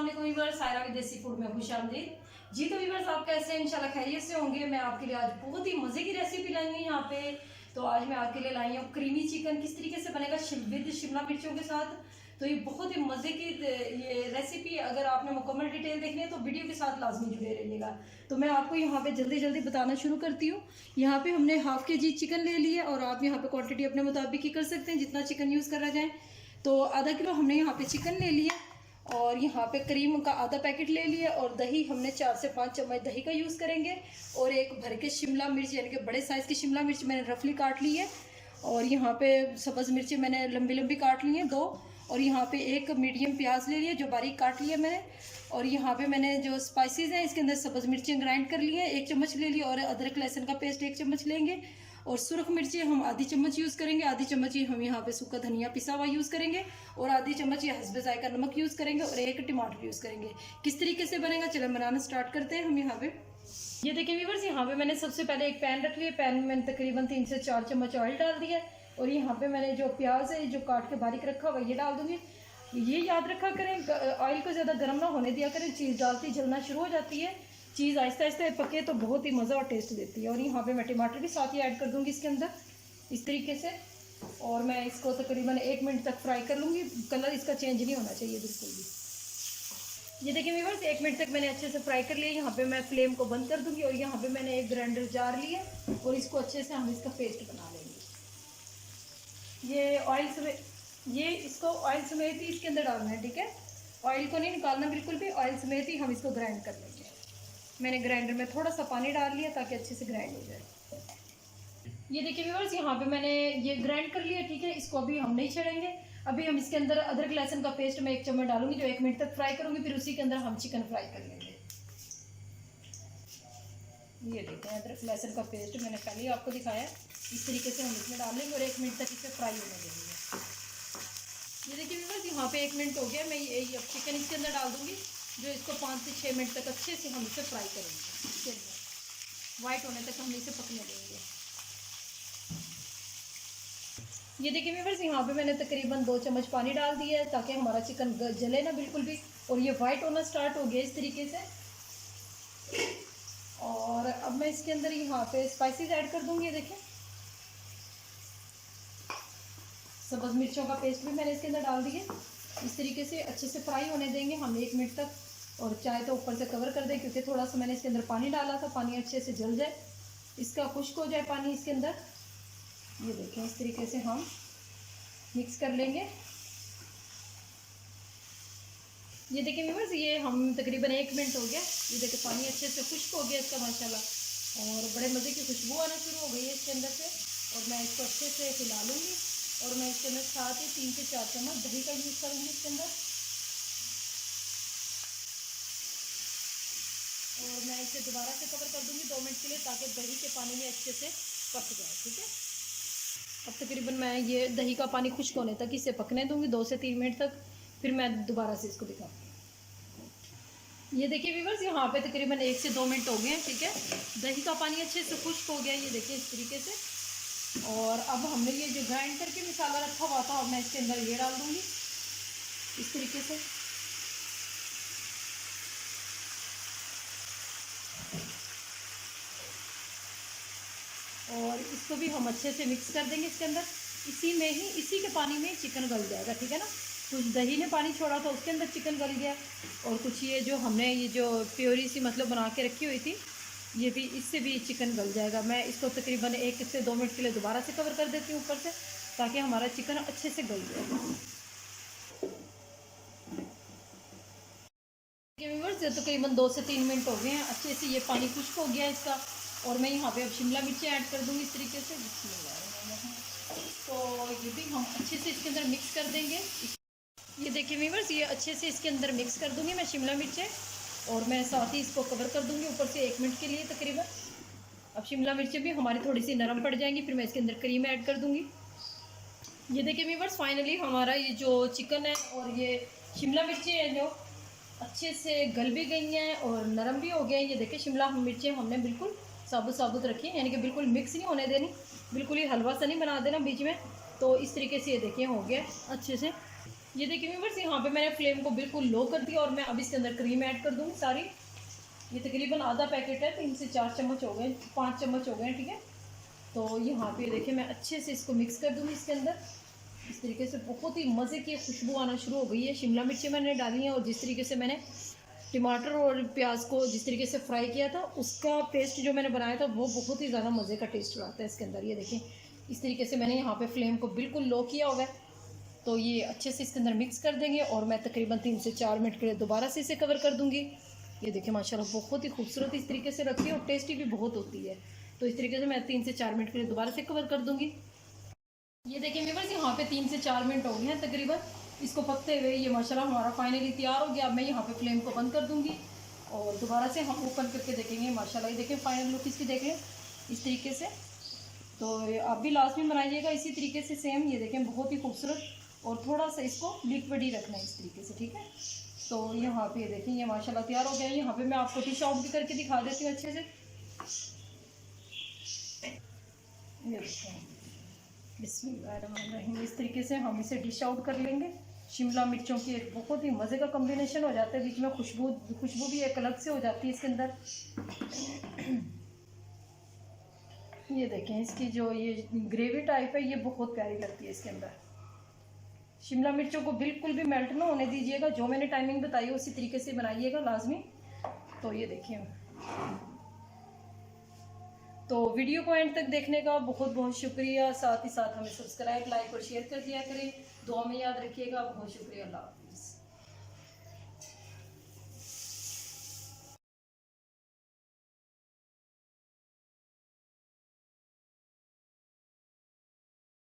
अस्सलाम वालेकुम व्यूअर्स, सायरा विदेशी फूड में खुशामदीद। जी तो व्यूअर्स, आप कैसे हैं? इंशाल्लाह खैरियत से होंगे। मैं आपके लिए आज बहुत ही मज़े की रेसिपी लाई हूँ यहाँ पे। तो आज मैं आपके लिए लाई हूँ क्रीमी चिकन। किस तरीके से बनेगा विद शिमला मिर्चों के साथ। तो ये बहुत ही मज़े की ये रेसिपी, अगर आपने मुकम्मल डिटेल देखनी है तो वीडियो के साथ लाजमी जुड़े रहिएगा। तो मैं आपको यहाँ पे जल्दी जल्दी बताना शुरू करती हूँ। यहाँ पे हमने हाफ के जी चिकन ले लिया और आप यहाँ पे क्वांटिटी अपने मुताबिक ही कर सकते हैं, जितना चिकन यूज़ करा जाए। तो आधा किलो हमने यहाँ पे चिकन ले लिया और यहाँ पे क्रीम का आधा पैकेट ले लिया और दही हमने 4 से 5 चम्मच दही का यूज़ करेंगे। और एक भर के शिमला मिर्च यानी कि बड़े साइज़ की शिमला मिर्च मैंने रफली काट ली है। और यहाँ पे सब्ज़ मिर्ची मैंने लंबी लंबी काट ली हैं 2। और यहाँ पे एक मीडियम प्याज ले लिया जो बारीक काट लिया मैंने। और यहाँ पे मैंने जो स्पाइसेस हैं इसके अंदर सब्ज़ मिर्ची ग्राइंड कर ली है 1 चम्मच ले लिया। और अदरक लहसुन का पेस्ट 1 चम्मच लेंगे। और सुरख मिर्ची हम आधी चम्मच यूज़ करेंगे, आधी चम्मच ही हम यहाँ पे सूखा धनिया पिसा हुआ यूज़ करेंगे। और आधी चम्मच ये हस्बे जायका नमक यूज़ करेंगे और 1 टमाटर यूज़ करेंगे। किस तरीके से बनेगा चलो बनाना स्टार्ट करते हैं हम। यहाँ पे ये देखिए व्यूअर्स, यहाँ पे मैंने सबसे पहले एक पैन रख लिया। पैन में मैंने तकरीबन 3 से 4 चम्मच ऑयल डाल दिया। और यहाँ पे मैंने जो प्याज है जो काट के बारीक रखा हुआ ये डाल दूंगी। ये याद रखा करें ऑयल को ज़्यादा गर्म ना होने दिया करें, चीज़ डालती जलना शुरू हो जाती है। चीज़ आहिस्ता आहिस्ता पके तो बहुत ही मज़ा और टेस्ट देती है। और यहाँ पे मैं टमाटर भी साथ ही ऐड कर दूँगी इसके अंदर इस तरीके से। और मैं इसको तकरीबन 1 मिनट तक फ्राई कर लूँगी। कलर इसका चेंज नहीं होना चाहिए बिल्कुल भी। ये देखिए व्यूअर्स, 1 मिनट तक मैंने अच्छे से फ्राई कर लिया। यहाँ पे मैं फ्लेम को बंद कर दूँगी। और यहाँ पे मैंने एक ग्राइंडर जार लिया और इसको अच्छे से हम इसका पेस्ट बना लेंगे। ये इसको ऑयल समेत ही इसके अंदर डालना है, ठीक है। ऑयल को नहीं निकालना बिल्कुल भी, ऑयल समेत ही हम इसको ग्राइंड कर लेंगे। मैंने ग्राइंडर में थोड़ा सा पानी डाल लिया ताकि अच्छे से ग्राइंड हो जाए। ये देखिए व्यूअर्स, यहाँ पे मैंने ये ग्राइंड कर लिया, ठीक है। इसको अभी हम नहीं छेड़ेंगे। अभी हम इसके अंदर अदरक लहसुन का पेस्ट मैं 1 चम्मच डालूंगी जो 1 मिनट तक फ्राई करूंगी। फिर उसी के अंदर हम चिकन फ्राई कर लेंगे। ये देखते हैं अदरक लहसुन का पेस्ट मैंने पहले ही आपको दिखाया। इस तरीके से हम इसमें डाल लेंगे और 1 मिनट तक इसे फ्राई होने देंगे। ये देखिए व्यूअर्स, यहाँ पे 1 मिनट हो गया। मैं ये अब चिकन इसके अंदर डाल दूंगी जो इसको 5 से 6 मिनट तक अच्छे से हम इसे फ्राई करेंगे। इसके अंदर वाइट होने तक हम इसे पकने देंगे। ये देखिए व्यूअर्स, यहाँ पे मैंने तकरीबन 2 चम्मच पानी डाल दिया है ताकि हमारा चिकन जले ना बिल्कुल भी। और ये वाइट होना स्टार्ट हो गया इस तरीके से। और अब मैं इसके अंदर यहाँ पे स्पाइसेस ऐड कर दूंगी। देखिए सब्ज़ मिर्चों का पेस्ट भी मैंने इसके अंदर डाल दिया। इस तरीके से अच्छे से फ्राई होने देंगे हम 1 मिनट तक। और चाहे तो ऊपर से कवर कर दें क्योंकि थोड़ा सा मैंने इसके अंदर पानी डाला था, पानी अच्छे से जल जाए, इसका खुश्क हो जाए पानी इसके अंदर। ये देखें इस तरीके से हम मिक्स कर लेंगे। ये देखिए व्यूअर्स, ये हम तकरीबन 1 मिनट हो गया। ये देखिए पानी अच्छे से खुश्क हो गया इसका माशाल्लाह। और बड़े मज़े की खुशबू आना शुरू हो गई है इसके अंदर से। और मैं इसको अच्छे से हिला लूँगी। और मैं इसके अंदर साथ ही 3 से 4 चम्मच दही का यूज़ करूँगी इसके अंदर। और मैं इसे दोबारा से कवर कर दूँगी 2 मिनट के लिए ताकि दही के पानी में अच्छे से पक जाए, ठीक है। अब तकरीबन मैं ये दही का पानी खुश्क होने तक इसे पकने दूँगी 2 से 3 मिनट तक। फिर मैं दोबारा से इसको दिखाऊँगी। ये देखिए व्यूअर्स, यहाँ पे तकरीबन 1 से 2 मिनट हो गए हैं, ठीक है। दही का पानी अच्छे से खुश्क हो गया, ये देखिए इस तरीके से। और अब हमने ये जो ग्राइंड करके मसाला रखा हुआ था, अब मैं इसके अंदर ये डाल दूँगी इस तरीके से। और इसको भी हम अच्छे से मिक्स कर देंगे इसके अंदर। इसी में ही इसी के पानी में चिकन गल जाएगा, ठीक है ना। कुछ दही ने पानी छोड़ा था उसके अंदर चिकन गल गया। और कुछ ये जो हमने ये जो प्योरी सी मतलब बना के रखी हुई थी, ये भी इससे भी चिकन गल जाएगा। मैं इसको तकरीबन 1 से 2 मिनट के लिए दोबारा से कवर कर देती हूँ ऊपर से ताकि हमारा चिकन अच्छे से गल जाए। तकरीबन 2 से 3 मिनट हो गए हैं, अच्छे से ये पानी खुश्क हो गया इसका। और मैं यहाँ पे अब शिमला मिर्ची ऐड कर दूँगी इस तरीके से। तो ये भी हम अच्छे से इसके अंदर मिक्स कर देंगे। ये देखिए व्यूअर्स, ये अच्छे से इसके अंदर मिक्स कर दूँगी मैं शिमला मिर्चें। और मैं साथ ही इसको कवर कर दूँगी ऊपर से 1 मिनट के लिए तकरीबन। अब शिमला मिर्चें भी हमारी थोड़ी सी नरम पड़ जाएंगी। फिर मैं इसके अंदर क्रीम ऐड कर दूँगी। ये देखिए व्यूअर्स, फाइनली हमारा ये जो चिकन है और ये शिमला मिर्चें हैं जो अच्छे से गल भी गई हैं और नरम भी हो गए हैं। ये देखिए शिमला मिर्चें हमने बिल्कुल साबुत साबुत रखी है, यानी कि बिल्कुल मिक्स नहीं होने देनी, बिल्कुल ही हलवा सा नहीं बना देना बीच में। तो इस तरीके से ये देखिए हो गया अच्छे से। ये देखिए व्यूअर्स, यहाँ पे मैंने फ्लेम को बिल्कुल लो कर दिया और मैं अब इसके अंदर क्रीम ऐड कर दूँगी सारी। ये तकरीबन आधा पैकेट है, 3 से 4 चम्मच हो गए, 5 चम्मच हो गए, ठीक है। तो यहाँ पे देखिए मैं अच्छे से इसको मिक्स कर दूँगी इसके अंदर। इस तरीके से बहुत ही मज़े की खुशबू आना शुरू हो गई है। शिमला मिर्ची मैंने डाली है और जिस तरीके से मैंने टमाटर और प्याज को जिस तरीके से फ्राई किया था, उसका पेस्ट जो मैंने बनाया था वो बहुत ही ज़्यादा मज़े का टेस्ट आता है इसके अंदर। ये देखिए इस तरीके से मैंने यहाँ पे फ्लेम को बिल्कुल लो किया होगा। तो ये अच्छे से इसके अंदर मिक्स कर देंगे और मैं तकरीबन 3 से 4 मिनट के लिए दोबारा से इसे कवर कर दूँगी। ये देखिए माशाल्लाह बहुत ही खूबसूरत इस तरीके से रखी है और टेस्टी भी बहुत होती है। तो इस तरीके से मैं 3 से 4 मिनट के लिए दोबारा से कवर कर दूँगी। ये देखिए व्यूअर्स, यहाँ पे 3 से 4 मिनट हो गए हैं तकरीबन इसको पकते हुए। ये माशाल्लाह हमारा फाइनली तैयार हो गया। अब मैं यहाँ पे फ्लेम को बंद कर दूँगी और दोबारा से हम ओपन करके देखेंगे। माशाल्लाह ये देखिए फाइनल लुक इसकी देख लें इस तरीके से। तो आप भी लास्ट में बनाइएगा इसी तरीके से सेम। ये देखें बहुत ही खूबसूरत, और थोड़ा सा इसको लिक्विड ही रखना है इस तरीके से, ठीक है। तो यहाँ पे देखें ये माशाल्लाह तैयार हो गया है। यहाँ पे मैं आपको डिश आउट भी करके दिखा देती हूँ अच्छे से। ये देखें बिस्मिल्लाहिर्रहमानिर्रहीम, इस तरीके से हम इसे डिश आउट कर लेंगे। शिमला मिर्चों की एक बहुत ही मज़े का कॉम्बिनेशन हो जाता है, बीच में खुशबू भी एक अलग से हो जाती है इसके अंदर। ये देखें इसकी जो ये ग्रेवी टाइप है ये बहुत प्यारी लगती है इसके अंदर। शिमला मिर्चों को बिल्कुल भी मेल्ट ना होने दीजिएगा, जो मैंने टाइमिंग बताई है उसी तरीके से बनाइएगा लाजमी। तो ये देखिए, तो वीडियो को एंड तक देखने का बहुत बहुत शुक्रिया। साथ ही साथ हमें सब्सक्राइब, लाइक और शेयर कर दिया करें। दुआ में याद रखिएगा। बहुत शुक्रिया। अल्लाह।